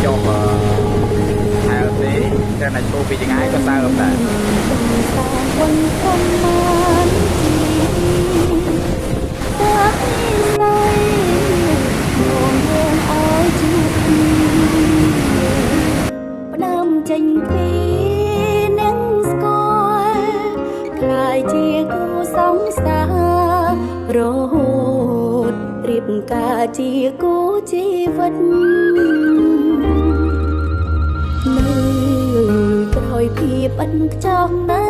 ចុះថែទេតែណាចូលពីចម្ងាយក៏សើមដែរចេញពីនឹងស្គាល់ខ្លាយជាគូសង្សាររហូតរៀបការជាគូជីវិតនៅក្រោយភាពឥតខ្ចោះនៃ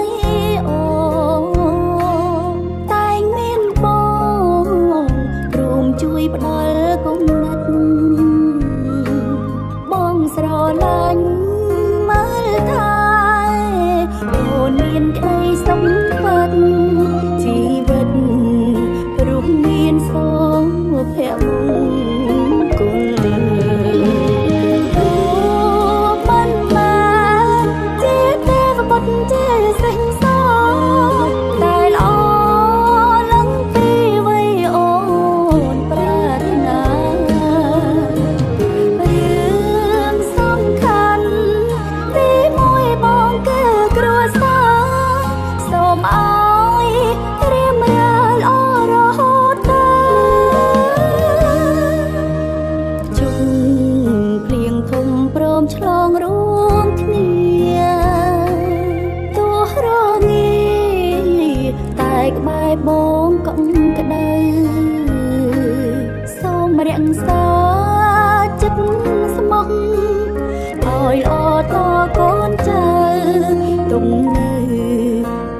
អូតែងមានបងរួមជួយផ្ដល់គំនិតបងស្រឡាញ់អូនមានក្តីសម្បត្តិជីវិតរូបមានសូភៈមង្គលអូមិនបានជាទេវបុត្រជាសេះសតែល្អឡើងពីវ័យអូនប្រាថ្នារឿងសំខាន់ទីមួយបងគឺគ្រួសារសូមឲ្យរៀបរាល់ល្អរហូតដល់ជុំភ្លៀងធំព្រមឆ្លងរួមគ្នាទោះរងាតែក្បែរបងកុំក្ដៅសូមរក្សាចិត្តស្មោះឲ្យល្អតកូនចៅទុំនៅ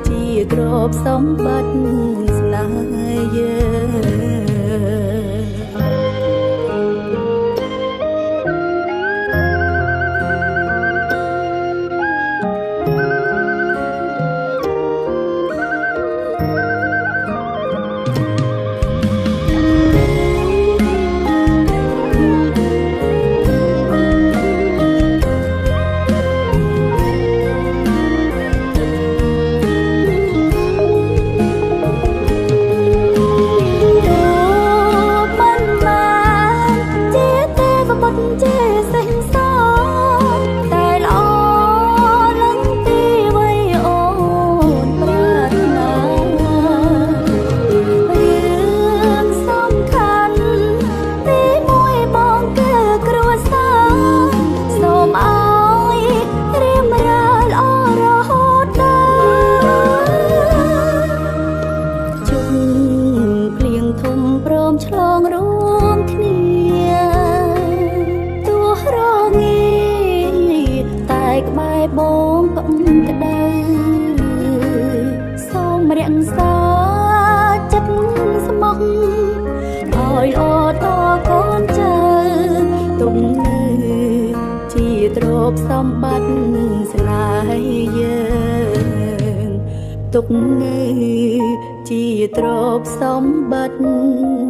ជាទ្រព្យសម្បត្តិស្នេហ៍យើងជាសេះសតែល្អឡើងពីវ័យអូនប្រាថ្នារឿងសំខាន់ទីមួយបងគឺគ្រួសារសូមឲ្យរៀបរាល់ល្អរហូតដល់ជុំភ្លៀងធំព្រមឆ្លងរួមគ្នាក្បែរបងកុំក្ដៅសូមរក្សាចិត្តស្មោះឲ្យល្អតកូនចៅទុំនៅជាទ្រព្យសម្បត្តិស្នេហ៍យើងទុកនៅជាទ្រព្យសម្បត្តិ